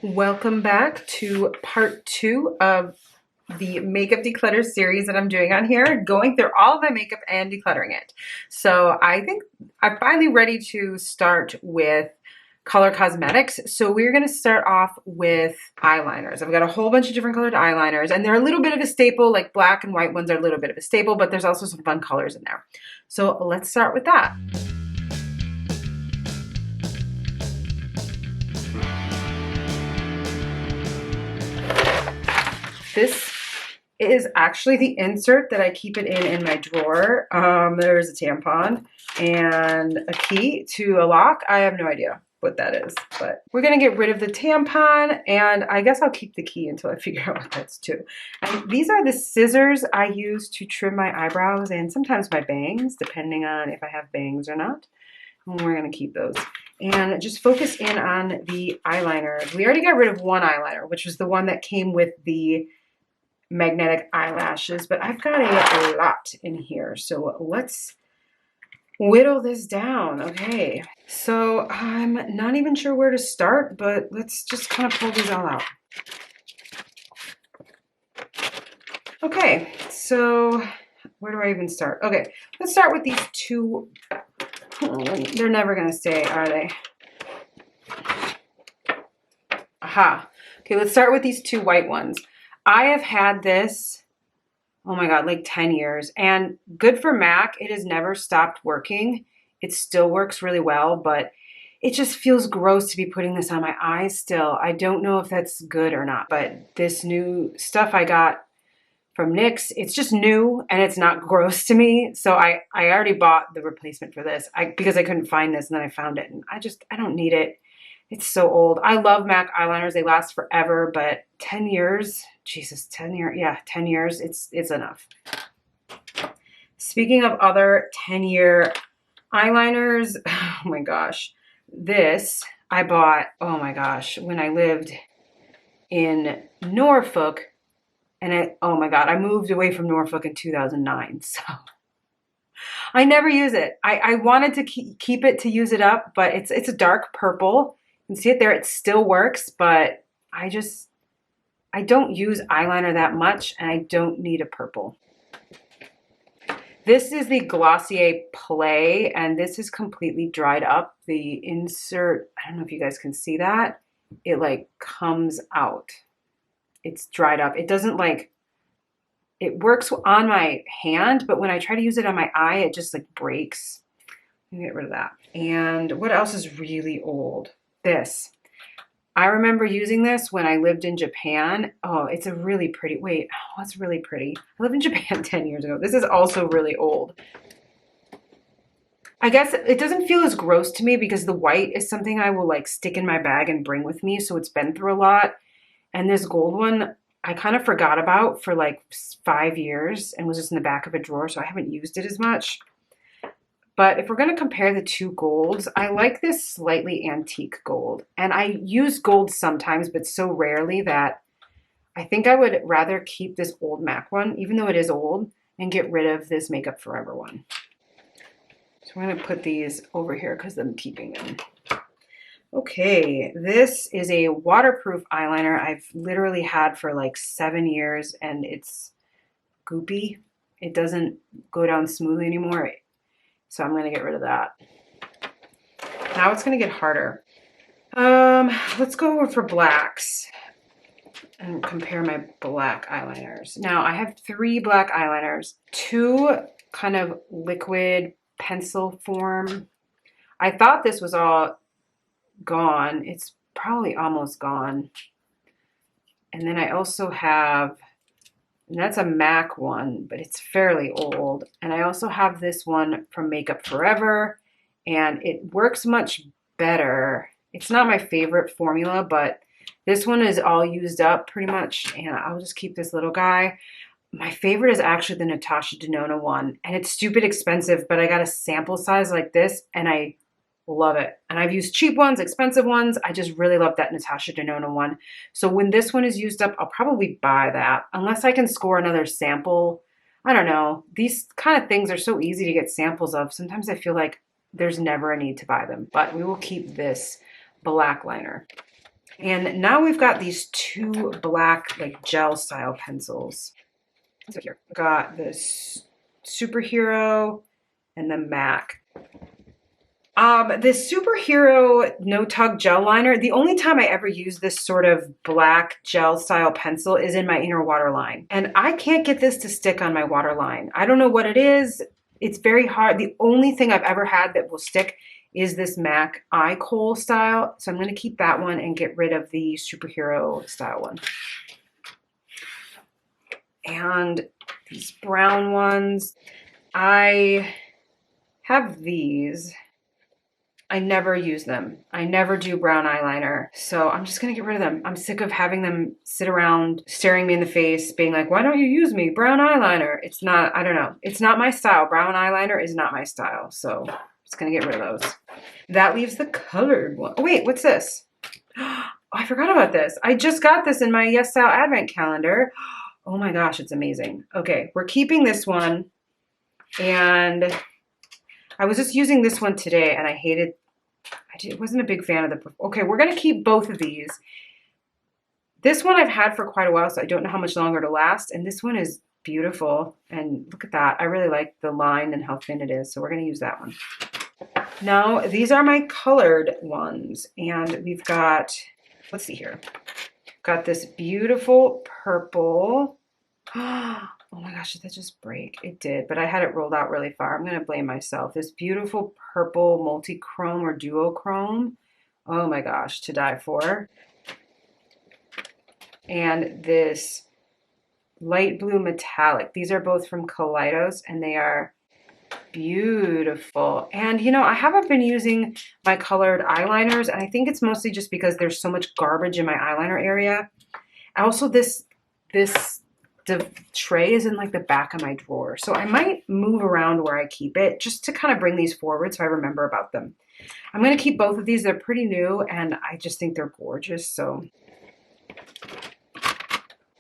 Welcome back to part 2 of the makeup declutter series that I'm doing on here, going through all of my makeup and decluttering it. So I think I'm finally ready to start with color cosmetics. So we're going to start off with eyeliners. I've got a whole bunch of different colored eyeliners, and they're a little bit of a staple, like black and white ones are a little bit of a staple, but there's also some fun colors in there. So let's start with that. This is actually the insert that I keep it in my drawer. There's a tampon and a key to a lock. I have no idea what that is, but we're gonna get rid of the tampon, and I guess I'll keep the key until I figure out what that's to. And these are the scissors I use to trim my eyebrows and sometimes my bangs, depending on if I have bangs or not. And we're gonna keep those. And just focus in on the eyeliners. We already got rid of one eyeliner, which was the one that came with the magnetic eyelashes, but I've got a lot in here, so let's whittle this down. Okay, so I'm not even sure where to start, but let's just kind of pull these all out. Okay, so where do I even start? Okay, let's start with these two. They're never gonna stay, are they? Aha. Okay, let's start with these two white ones. I have had this, oh my God, like 10 years, and good for MAC. It has never stopped working. It still works really well, but it just feels gross to be putting this on my eyes still. I don't know if that's good or not, but this new stuff I got from NYX, it's just new and it's not gross to me. So I already bought the replacement for this because I couldn't find this, and then I found it, and I don't need it. It's so old. I love MAC eyeliners. They last forever, but 10 years, Jesus, 10 years. Yeah, 10 years, it's enough. Speaking of other 10-year eyeliners, oh my gosh, this I bought, oh my gosh, when I lived in Norfolk, and oh my God, I moved away from Norfolk in 2009, so I never use it. I wanted to keep it to use it up, but it's a dark purple. You can see it there. It still works, but I don't use eyeliner that much, and I don't need a purple. This is the Glossier Play, and this is completely dried up. The insert, I don't know if you guys can see that. It like comes out. It's dried up. It doesn't like, it works on my hand, but when I try to use it on my eye, it just like breaks. Let me get rid of that. And what else is really old? This. I remember using this when I lived in Japan. Oh, it's a really pretty, wait, oh, it's really pretty. I lived in Japan 10 years ago. This is also really old. I guess it doesn't feel as gross to me because the white is something I will like stick in my bag and bring with me. So it's been through a lot. And this gold one, I kind of forgot about for like 5 years and was just in the back of a drawer. So I haven't used it as much. But if we're going to compare the two golds, I like this slightly antique gold. And I use gold sometimes, but so rarely that I think I would rather keep this old MAC one, even though it is old, and get rid of this Makeup Forever one. So I'm going to put these over here because I'm keeping them. Okay, this is a waterproof eyeliner I've literally had for like 7 years, and it's goopy. It doesn't go down smoothly anymore. So I'm going to get rid of that. Now it's going to get harder. Let's go over for blacks and compare my black eyeliners. Now I have 3 black eyeliners, 2 kind of liquid pencil form. I thought this was all gone. It's probably almost gone. And then I also have, and that's a MAC one, but it's fairly old. And I also have this one from Makeup Forever, and it works much better. It's not my favorite formula, but this one is all used up pretty much, and I'll just keep this little guy. My favorite is actually the Natasha Denona one, and it's stupid expensive, but I got a sample size like this, and I love it. And I've used cheap ones, expensive ones. I just really love that Natasha Denona one. So when this one is used up, I'll probably buy that unless I can score another sample. I don't know. These kind of things are so easy to get samples of. Sometimes I feel like there's never a need to buy them, but we will keep this black liner. And now we've got these two black like gel style pencils. So here, got this Superhero and the MAC. This Superhero No Tug Gel Liner, the only time I ever use this sort of black gel style pencil is in my inner waterline. And I can't get this to stick on my waterline. I don't know what it is. It's very hard. The only thing I've ever had that will stick is this MAC Eye Kohl style. So I'm going to keep that one and get rid of the Superhero style one. And these brown ones, I have these. I never use them. I never do brown eyeliner. So I'm just gonna get rid of them. I'm sick of having them sit around staring me in the face, being like, why don't you use me? Brown eyeliner. It's not, I don't know. It's not my style. Brown eyeliner is not my style. So I'm just gonna get rid of those. That leaves the colored one. Oh, wait, what's this? Oh, I forgot about this. I just got this in my Yes Style Advent calendar. Oh my gosh, it's amazing. Okay, we're keeping this one. And I was just using this one today and I wasn't a big fan of the, okay, we're gonna keep both of these. This one I've had for quite a while, so I don't know how much longer it'll last. And this one is beautiful. And look at that. I really like the line and how thin it is. So we're gonna use that one. Now, these are my colored ones. And we've got, let's see here. Got this beautiful purple. Oh my gosh, did that just break? It did, but I had it rolled out really far. I'm going to blame myself. This beautiful purple multi-chrome or duochrome. Oh my gosh, to die for. And this light blue metallic. These are both from Kaleidos and they are beautiful. And you know, I haven't been using my colored eyeliners and I think it's mostly just because there's so much garbage in my eyeliner area. Also, the tray is in like the back of my drawer. So I might move around where I keep it just to kind of bring these forward so I remember about them. I'm going to keep both of these. They're pretty new and I just think they're gorgeous. So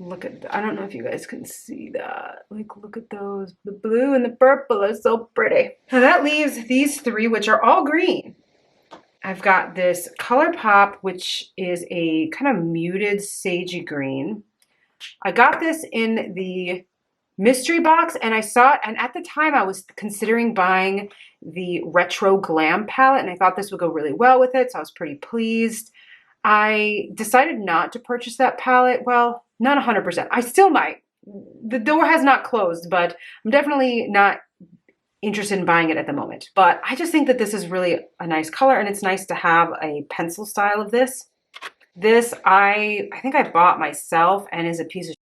look at, I don't know if you guys can see that. Like, look at those. The blue and the purple are so pretty. Now that leaves these three, which are all green. I've got this ColourPop, which is a kind of muted sagey green. I got this in the mystery box and I saw it, and at the time I was considering buying the Retro Glam palette and I thought this would go really well with it, so I was pretty pleased. I decided not to purchase that palette. Well, not 100%. I still might. The door has not closed, but I'm definitely not interested in buying it at the moment. But I just think that this is really a nice color and it's nice to have a pencil style of this. This, I think I bought myself and is a piece of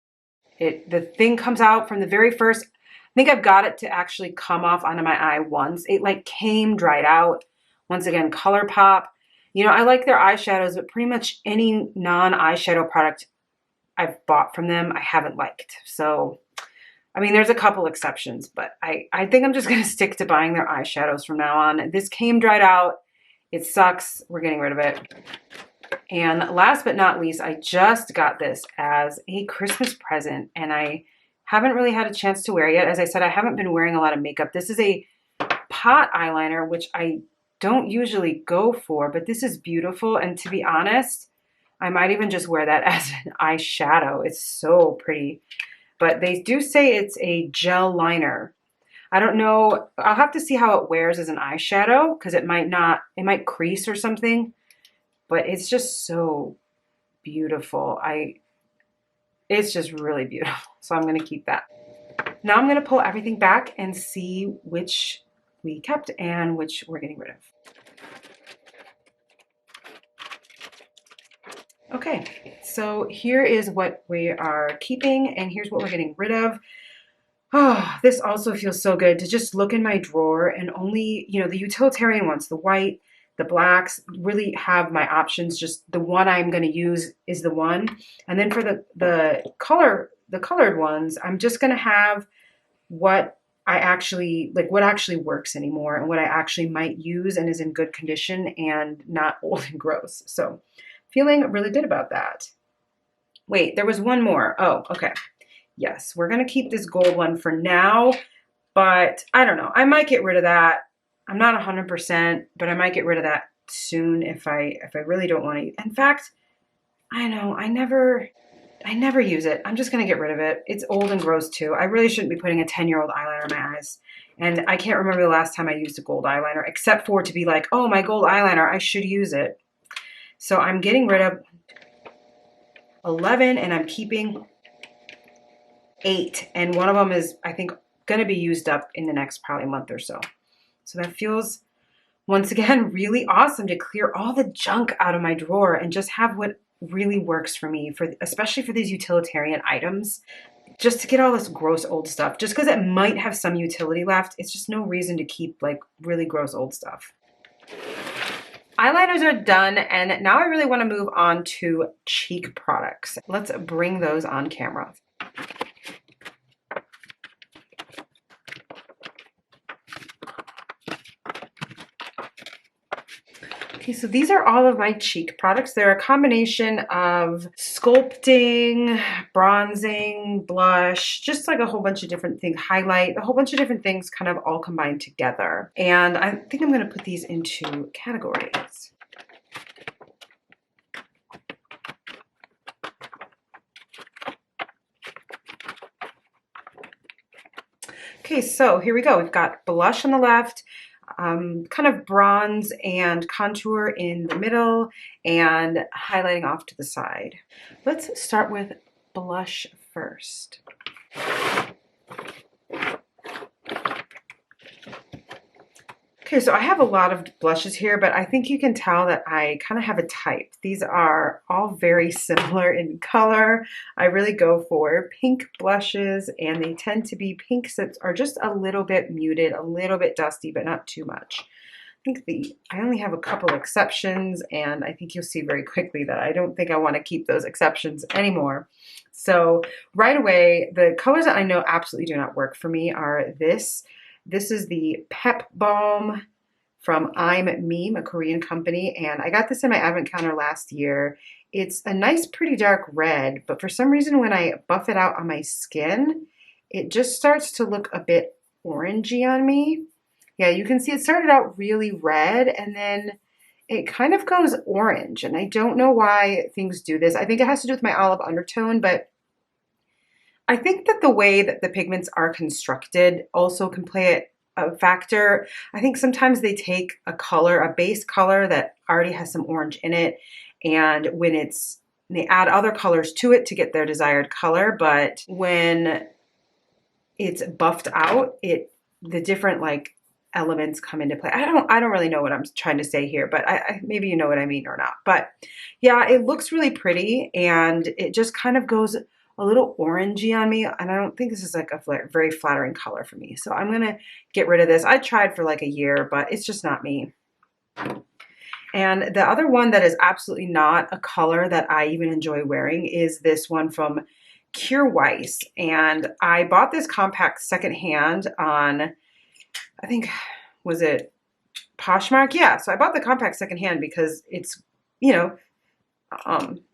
shit. The thing comes out from the very first, I think I've got it to actually come off onto my eye once. It like came dried out. Once again, ColourPop. You know, I like their eyeshadows, but pretty much any non-eyeshadow product I've bought from them, I haven't liked. So, I mean, there's a couple exceptions, but I think I'm just going to stick to buying their eyeshadows from now on. This came dried out. It sucks. We're getting rid of it. And last but not least, I just got this as a Christmas present and I haven't really had a chance to wear it yet. As I said, I haven't been wearing a lot of makeup. This is a pot eyeliner, which I don't usually go for, but this is beautiful. And to be honest, I might even just wear that as an eyeshadow. It's so pretty. But they do say it's a gel liner. I don't know. I'll have to see how it wears as an eyeshadow because it might crease or something. But it's just so beautiful. It's just really beautiful. So I'm going to keep that. Now I'm going to pull everything back and see which we kept and which we're getting rid of. Okay, so here is what we are keeping and here's what we're getting rid of. Oh, this also feels so good to just look in my drawer and only, you know, the utilitarian ones, the white, the blacks, really have my options. Just the one I'm going to use is the one. And then for the colored ones, I'm just going to have what I actually, like what actually works anymore and what I actually might use and is in good condition and not old and gross. So feeling really good about that. Wait, there was one more. Oh, okay. Yes, we're going to keep this gold one for now, but I don't know. I might get rid of that. I'm not 100%, but I might get rid of that soon if I really don't want to. In fact, I know, I never use it. I'm just gonna get rid of it. It's old and gross too. I really shouldn't be putting a 10-year-old eyeliner in my eyes. And I can't remember the last time I used a gold eyeliner, except for to be like, oh, my gold eyeliner, I should use it. So I'm getting rid of 11 and I'm keeping 8. And one of them is, I think, gonna be used up in the next probably month or so. So that feels, once again, really awesome to clear all the junk out of my drawer and just have what really works for me, for especially for these utilitarian items. Just to get all this gross old stuff, just because it might have some utility left, it's just no reason to keep like really gross old stuff. Eyeliners are done, and now I really want to move on to cheek products. Let's bring those on camera. Okay, so these are all of my cheek products. They're a combination of sculpting, bronzing, blush, just like a whole bunch of different things, highlight, a whole bunch of different things kind of all combined together. And I think I'm going to put these into categories. Okay, so here we go. We've got blush on the left, kind of bronze and contour in the middle, and highlighting off to the side. Let's start with blush first. Okay, so I have a lot of blushes here, but I think you can tell that I kind of have a type. These are all very similar in color. I really go for pink blushes, and they tend to be pinks that are just a little bit muted, a little bit dusty, but not too much. I only have a couple exceptions, and I think you'll see very quickly that I don't think I want to keep those exceptions anymore. So right away, the colors that I know absolutely do not work for me are this. This is the Pep Balm from I'm Meme, a Korean company, and I got this in my advent calendar last year. It's a nice, pretty dark red, but for some reason when I buff it out on my skin, it just starts to look a bit orangey on me. Yeah, you can see it started out really red, and then it kind of goes orange, and I don't know why things do this. I think it has to do with my olive undertone, but I think that the way that the pigments are constructed also can play a factor. I think sometimes they take a color, a base color that already has some orange in it, and they add other colors to it to get their desired color, but when it's buffed out, the different like elements come into play. I don't really know what I'm trying to say here, but maybe you know what I mean or not. But yeah, it looks really pretty, and it just kind of goes a little orangey on me, and I don't think this is like a very flattering color for me. So I'm gonna get rid of this. I tried for like a year, but it's just not me. And the other one that is absolutely not a color that I even enjoy wearing is this one from Kure Weiss. And I bought this compact secondhand on, I think, was it Poshmark? Yeah, so I bought the compact secondhand because it's, you know,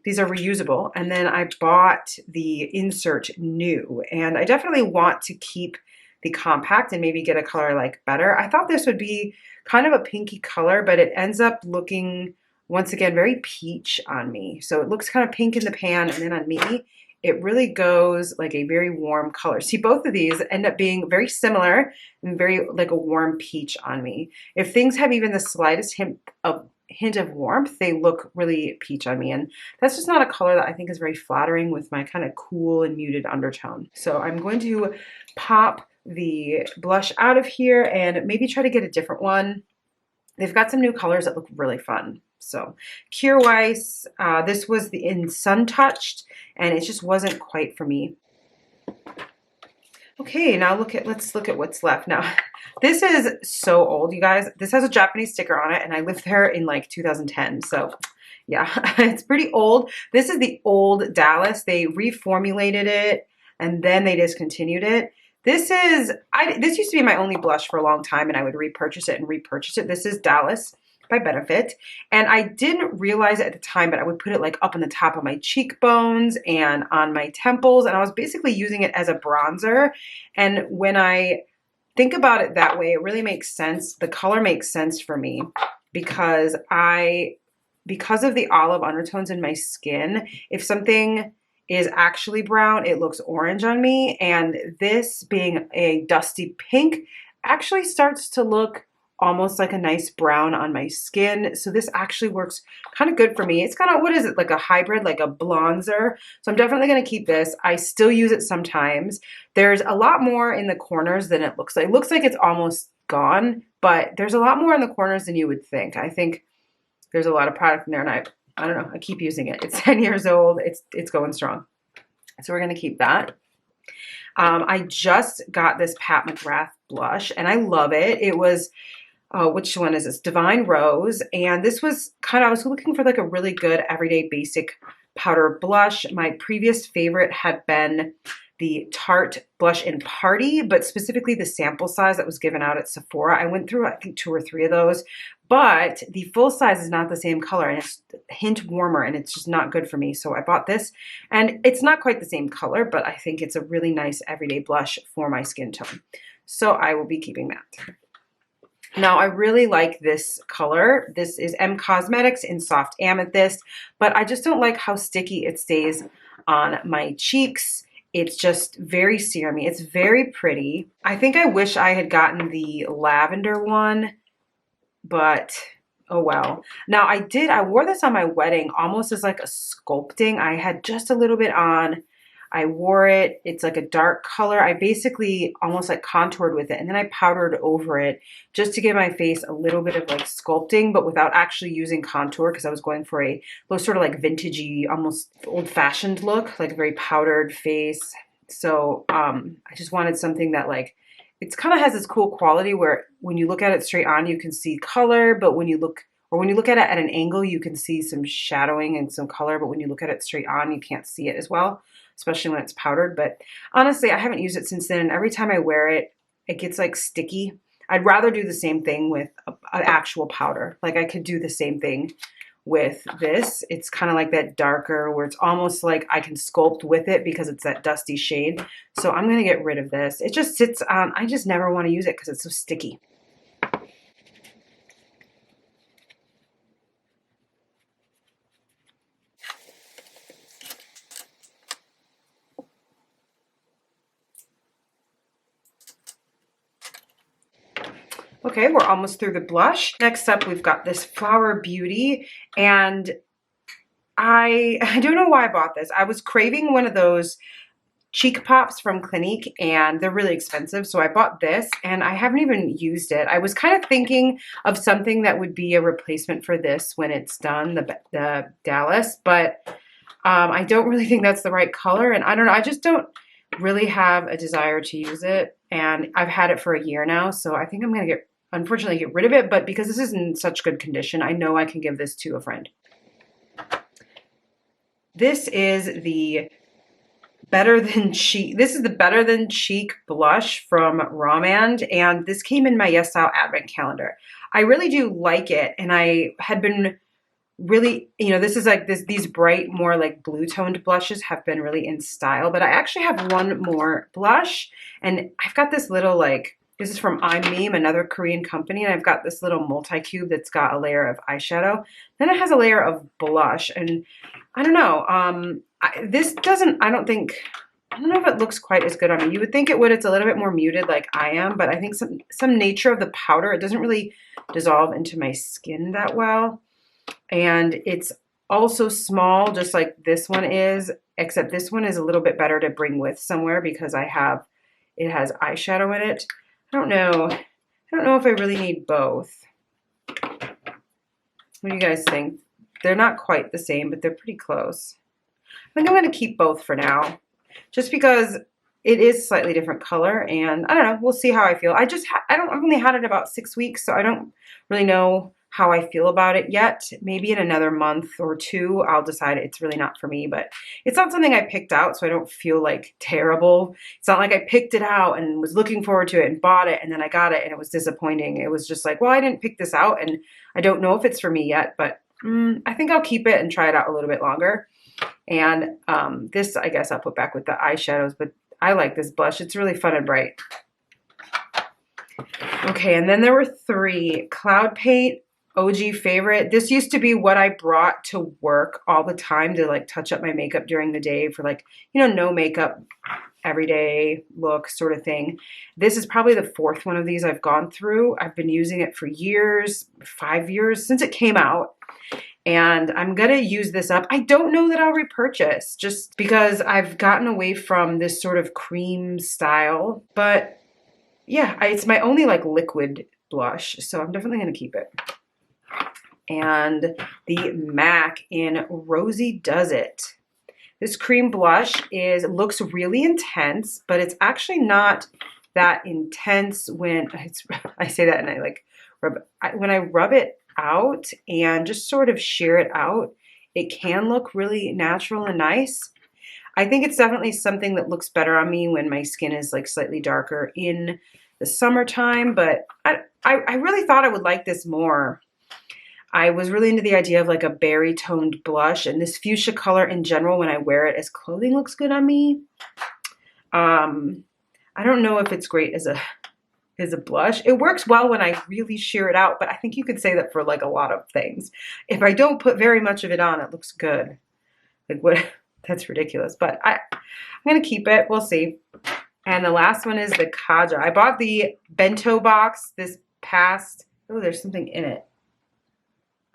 these are reusable. And then I bought the insert new, and I definitely want to keep the compact and maybe get a color like better. I thought this would be kind of a pinky color, but it ends up looking, once again, very peach on me. So it looks kind of pink in the pan, and then on me, it really goes like a very warm color. See, both of these end up being very similar and very like a warm peach on me. If things have even the slightest hint of warmth, they look really peach on me, and that's just not a color that I think is very flattering with my kind of cool and muted undertone. So I'm going to pop the blush out of here and maybe try to get a different one. They've got some new colors that look really fun. So Kure Weiss, this was in Sun Touched, and it just wasn't quite for me. Okay, now let's look at what's left. Now, this is so old, you guys. This has a Japanese sticker on it, and I lived there in like 2010. So yeah, it's pretty old. This is the old Dallas. They reformulated it, and then they discontinued it. This used to be my only blush for a long time, and I would repurchase it and repurchase it. This is Dallas by Benefit, and I didn't realize it at the time, but I would put it like up on the top of my cheekbones and on my temples, and I was basically using it as a bronzer. And when I think about it that way, it really makes sense. The color makes sense for me because I because of the olive undertones in my skin, if something is actually brown, it looks orange on me. And this being a dusty pink actually starts to look almost like a nice brown on my skin. So this actually works kind of good for me. It's kind of, what is it, like a hybrid, like a bronzer. So I'm definitely going to keep this. I still use it sometimes. There's a lot more in the corners than it looks like. It looks like it's almost gone, but there's a lot more in the corners than you would think. I think there's a lot of product in there, and I don't know, I keep using it. It's 10 years old. It's going strong. So we're going to keep that. I just got this Pat McGrath blush, and I love it. It was, which one is this? Divine Rose. And this was I was looking for like a really good everyday basic powder blush. My previous favorite had been the Tarte Blush in Party, but specifically the sample size that was given out at Sephora. I went through, I think, 2 or 3 of those, but the full size is not the same color, and it's a hint warmer, and it's just not good for me. So I bought this, and it's not quite the same color, but I think it's a really nice everyday blush for my skin tone. So I will be keeping that. Now, I really like this color. This is M Cosmetics in Soft Amethyst, but I just don't like how sticky it stays on my cheeks. It's just very serumy. It's very pretty. I think I wish I had gotten the lavender one, but oh well. Now I wore this on my wedding almost as like a sculpting. I had just a little bit on. I wore it. It's like a dark color. I basically almost like contoured with it, and then I powdered over it just to give my face a little bit of like sculpting, but without actually using contour, because I was going for a sort of like vintagey, almost old-fashioned look, like a very powdered face. So I just wanted something that like, it's kind of has this cool quality where when you look at it straight on, you can see color, but when you look at it at an angle, you can see some shadowing and some color, but when you look at it straight on, you can't see it as well, especially when it's powdered. But honestly, I haven't used it since then, and every time I wear it, it gets like sticky. I'd rather do the same thing with an actual powder. Like I could do the same thing with this. It's kind of like that darker where it's almost like I can sculpt with it because it's that dusty shade. So I'm going to get rid of this. It just sits on, I just never want to use it because it's so sticky. Okay, we're almost through the blush. Next up, we've got this Flower Beauty, and I don't know why I bought this. I was craving one of those cheek pops from Clinique, and they're really expensive, so I bought this, and I haven't even used it. I was kind of thinking of something that would be a replacement for this when it's done, the Dallas, but I don't really think that's the right color, and I don't know, I just don't really have a desire to use it, and I've had it for a year now, so I think I'm going to unfortunately get rid of it, but because this is in such good condition, I know I can give this to a friend. This is the Better Than Cheek. This is the Better Than Cheek blush from Romand, and this came in my Yes Style advent calendar. I really do like it, and I had been really, this is like these bright, more like blue toned blushes have been really in style, but I actually have one more blush, and I've got this little this is from I'm Meme, another Korean company, and I've got this little multi-cube that's got a layer of eyeshadow. Then it has a layer of blush, and I don't know, this doesn't, I don't know if it looks quite as good on me. You would think it would. It's a little bit more muted like I am, but I think some nature of the powder, it doesn't really dissolve into my skin that well. And it's also small, just like this one is, except this one is a little bit better to bring with somewhere because it has eyeshadow in it. I don't know if I really need both. What do you guys think? They're not quite the same, but they're pretty close. I think I'm going to keep both for now, just because it is slightly different color, and I don't know, we'll see how I feel. I've only had it about 6 weeks, so I don't really know how I feel about it yet. Maybe in another month or 2, I'll decide it's really not for me, but it's not something I picked out, so I don't feel like terrible. It's not like I picked it out and was looking forward to it and bought it, and then I got it and it was disappointing. It was just like, well, I didn't pick this out, and I don't know if it's for me yet, but I think I'll keep it and try it out a little bit longer. And this, I guess I'll put back with the eyeshadows, but I like this blush. It's really fun and bright. Okay, and then there were 3. Cloud Paint. OG favorite. This used to be what I brought to work all the time to like touch up my makeup during the day for like, you know, no makeup, everyday look sort of thing. This is probably the fourth one of these I've gone through. I've been using it for years, 5 years since it came out. And I'm going to use this up. I don't know that I'll repurchase just because I've gotten away from this sort of cream style. But yeah, it's my only like liquid blush. So I'm definitely going to keep it. And the MAC in Rosie Does It. This cream blush looks really intense, but it's actually not that intense when I say that and I like when I rub it out and just sort of sheer it out, it can look really natural and nice. I think it's definitely something that looks better on me when my skin is like slightly darker in the summertime, but I really thought I would like this more. I was really into the idea of like a berry toned blush, and this fuchsia color in general when I wear it as clothing looks good on me. I don't know if it's great as a blush. It works well when I really sheer it out, but I think you could say that for like a lot of things. If I don't put very much of it on, it looks good. Like what? That's ridiculous, but I'm going to keep it. We'll see. And the last one is the Kaja. I bought the bento box this past, oh, there's something in it.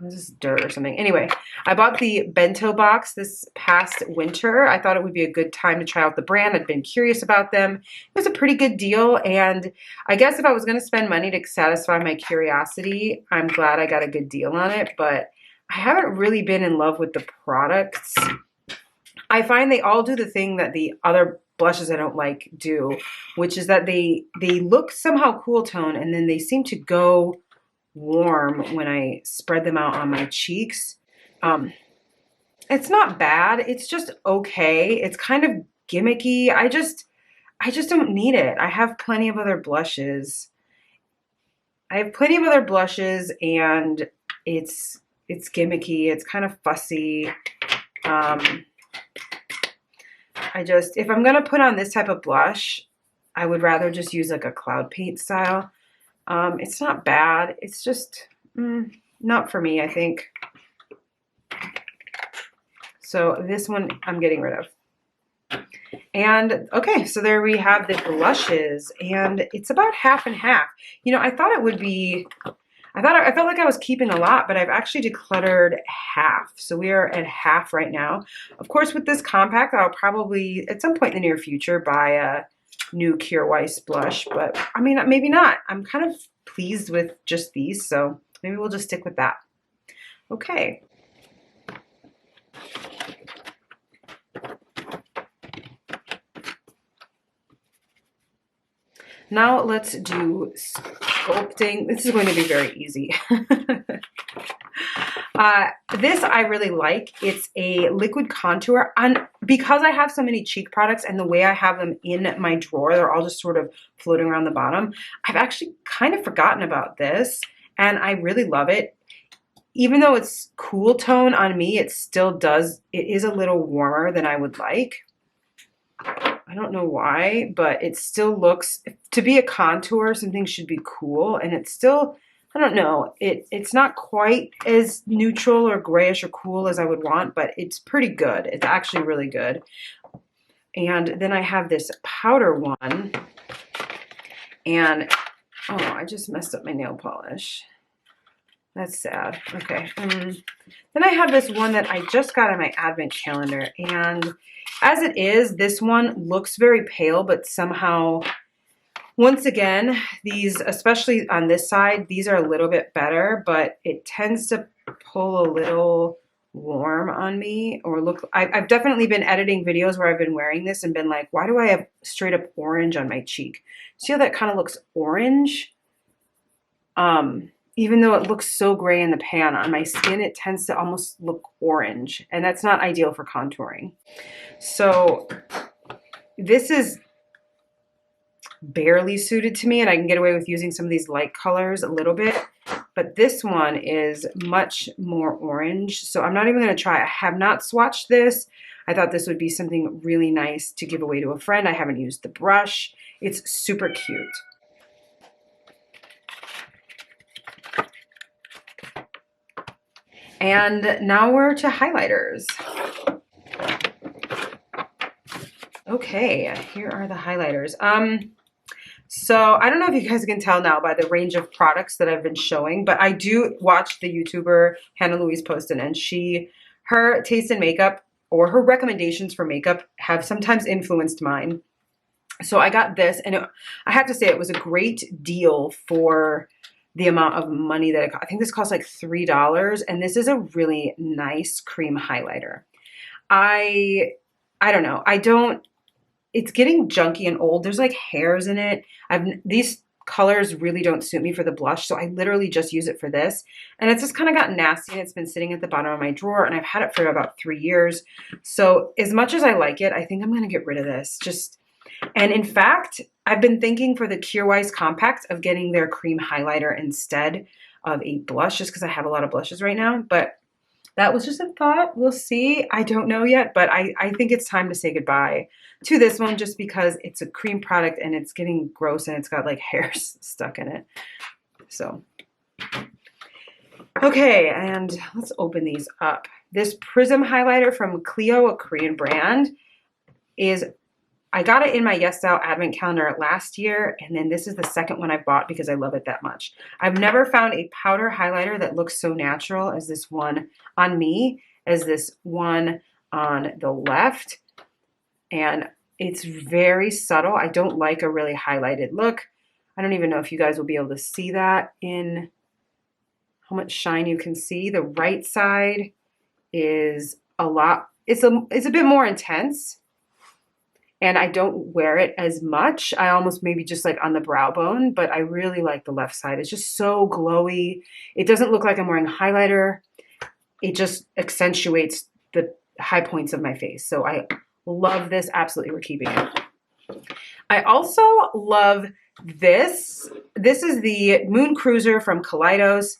This is dirt or something. Anyway, I bought the bento box this past winter. I thought it would be a good time to try out the brand. I'd been curious about them. It was a pretty good deal. And I guess if I was going to spend money to satisfy my curiosity, I'm glad I got a good deal on it. But I haven't really been in love with the products. I find they all do the thing that the other blushes I don't like do, which is that they look somehow cool tone and then they seem to go warm when I spread them out on my cheeks. It's not bad. It's just okay. It's kind of gimmicky. I just don't need it. I have plenty of other blushes. And it's gimmicky. It's kind of fussy. If I'm going to put on this type of blush, I would rather just use like a cloud paint style. It's not bad. It's just not for me, I think. So this one I'm getting rid of. And okay, so there we have the blushes, and it's about half and half. You know, I thought it would be, I felt like I was keeping a lot, but I've actually decluttered half. So we are at half right now. Of course, with this compact, I'll probably at some point in the near future buy a new Kjaer Weis blush, but I mean, maybe not. I'm kind of pleased with just these, so maybe we'll just stick with that. Okay. Now let's do sculpting. This is going to be very easy. This I really like. It's a liquid contour. Because I have so many cheek products and the way I have them in my drawer, they're all just sort of floating around the bottom. I've actually kind of forgotten about this, and I really love it. Even though it's cool tone on me, it is a little warmer than I would like. I don't know why, but it still looks, to be a contour, something should be cool, and it's still, I don't know, it's not quite as neutral or grayish or cool as I would want, but it's pretty good. It's actually really good. And then I have this powder one, and oh, I just messed up my nail polish. That's sad. Okay. Then I have this one that I just got on my advent calendar, and as it is, this one looks very pale, but somehow, once again, these, especially on this side, these are a little bit better, but it tends to pull a little warm on me, or look, I've definitely been editing videos where I've been wearing this and been like, why do I have straight up orange on my cheek? See how that kind of looks orange? Even though it looks so gray in the pan, on my skin, it tends to almost look orange, and that's not ideal for contouring. So this is barely suited to me, and I can get away with using some of these light colors a little bit, but this one is much more orange, so I'm not even going to try. I have not swatched this. I thought this would be something really nice to give away to a friend. I haven't used the brush. It's super cute. And now we're to highlighters. Okay, here are the highlighters. So I don't know if you guys can tell now by the range of products that I've been showing, but I do watch the YouTuber Hannah Louise Poston, and her taste in makeup or her recommendations for makeup have sometimes influenced mine. So I got this, and I have to say it was a great deal for the amount of money that I think this cost like $3, and this is a really nice cream highlighter. I don't know. It's getting junky and old. There's like hairs in it. These colors really don't suit me for the blush, so I literally just use it for this. And it's just kind of gotten nasty, and it's been sitting at the bottom of my drawer, and I've had it for about 3 years. So as much as I like it, I think I'm going to get rid of this. And in fact, I've been thinking for the Kjaer Weis Compact of getting their cream highlighter instead of a blush, just because I have a lot of blushes right now. But that was just a thought. We'll see. I don't know yet, but I think it's time to say goodbye to this one just because it's a cream product and it's getting gross and it's got like hairs stuck in it. So, okay, and let's open these up. This Prism highlighter from Clio, a Korean brand, I got it in my Yes Style advent calendar last year, and then this is the second one I've bought because I love it that much. I've never found a powder highlighter that looks so natural as this one on me, as this one on the left. And it's very subtle. I don't like a really highlighted look. I don't even know if you guys will be able to see that in how much shine you can see. The right side is it's a bit more intense. And I don't wear it as much. I almost maybe just like on the brow bone, but I really like the left side. It's just so glowy. It doesn't look like I'm wearing highlighter. It just accentuates the high points of my face. So I love this. Absolutely, we're keeping it. I also love this. This is the Moon Cruiser from Kaleidos.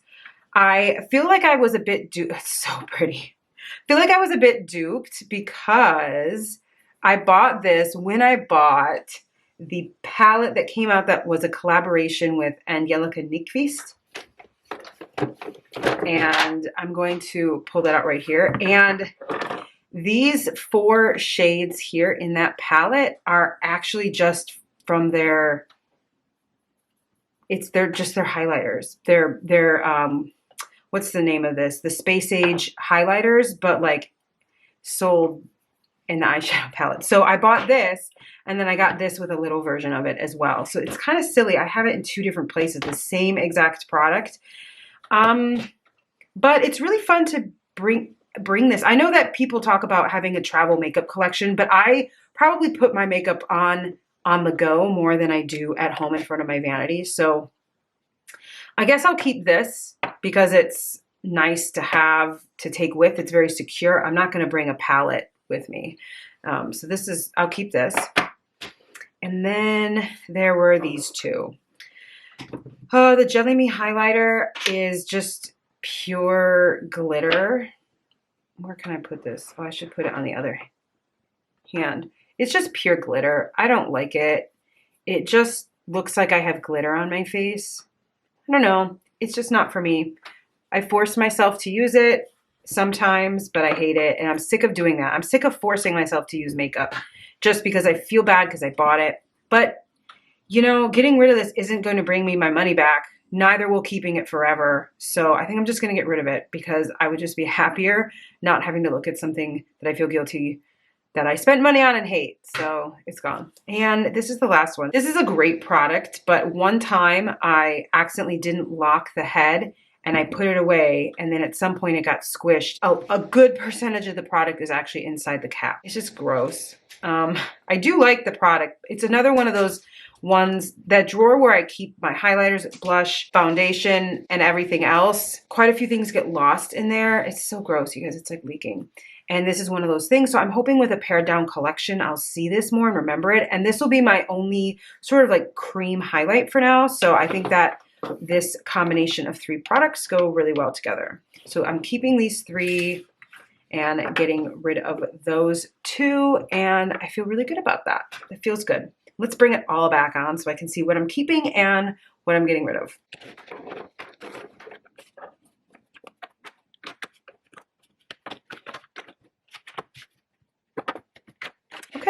I feel like I was a bit duped. It's so pretty. I feel like I was a bit duped because I bought this when I bought the palette that came out that was a collaboration with Angelica Nyqvist. And I'm going to pull that out right here. And these 4 shades here in that palette are actually just from they're just their highlighters. They're what's the name of this? The Space Age highlighters, but like sold in the eyeshadow palette. So I bought this, and then I got this with a little version of it as well. So it's kind of silly. I have it in 2 different places, the same exact product. But it's really fun to bring this. I know that people talk about having a travel makeup collection, but I probably put my makeup on the go more than I do at home in front of my vanity. So I guess I'll keep this because it's nice to have to take with. It's very secure. I'm not going to bring a palette with me. So I'll keep this. And then there were these 2. Oh, the Jelly Me highlighter is just pure glitter. Where can I put this? Oh, I should put it on the other hand. It's just pure glitter. I don't like it. It just looks like I have glitter on my face. I don't know. It's just not for me. I force myself to use it sometimes, but I hate it, and I'm sick of doing that. I'm sick of forcing myself to use makeup just because I feel bad because I bought it. But, you know, getting rid of this isn't going to bring me my money back. Neither will keeping it forever. So I think I'm just going to get rid of it because I would just be happier not having to look at something that I feel guilty that I spent money on and hate. So it's gone. And this is the last one. This is a great product, but one time I accidentally didn't lock the head and I put it away, and then at some point it got squished. A good percentage of the product is actually inside the cap. It's just gross. I do like the product. It's another one of those ones, that drawer where I keep my highlighters, blush, foundation, and everything else. Quite a few things get lost in there. It's so gross, you guys. It's like leaking. And this is one of those things. So I'm hoping with a pared down collection, I'll see this more and remember it. And this will be my only sort of like cream highlight for now. So I think that this combination of 3 products go really well together. So I'm keeping these 3 and getting rid of those 2. And I feel really good about that. It feels good. Let's bring it all back on so I can see what I'm keeping and what I'm getting rid of.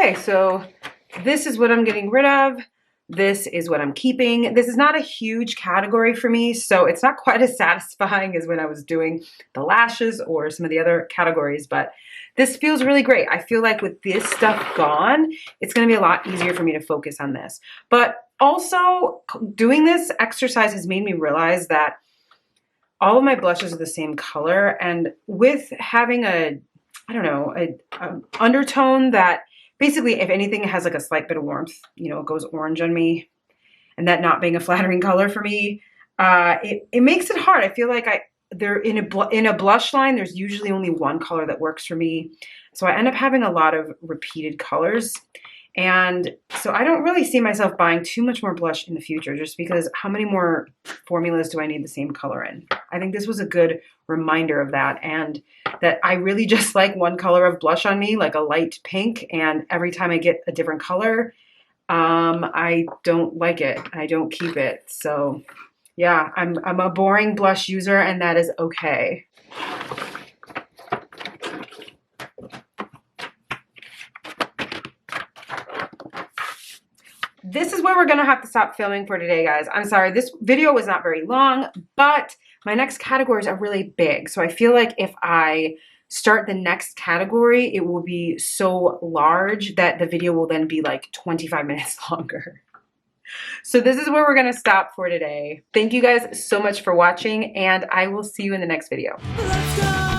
Okay, so this is what I'm getting rid of. This is what I'm keeping. This is not a huge category for me, so it's not quite as satisfying as when I was doing the lashes or some of the other categories, but this feels really great. I feel like with this stuff gone, it's gonna be a lot easier for me to focus on this. But also, doing this exercise has made me realize that all of my blushes are the same color, and with having a undertone that basically, if anything, has like a slight bit of warmth, you know, it goes orange on me, and that not being a flattering color for me, it makes it hard. I feel like there in a blush line, there's usually only one color that works for me, so I end up having a lot of repeated colors. And so I don't really see myself buying too much more blush in the future, just because how many more formulas do I need the same color in? I think this was a good reminder of that, and that I really just like one color of blush on me, like a light pink, and every time I get a different color, I don't like it. I don't keep it. So yeah, I'm a boring blush user, and that is okay. This is where we're gonna have to stop filming for today, guys. I'm sorry, this video was not very long, but my next categories are really big. So I feel like if I start the next category, it will be so large that the video will then be like 25 minutes longer. So this is where we're gonna stop for today. Thank you guys so much for watching, and I will see you in the next video. Let's go!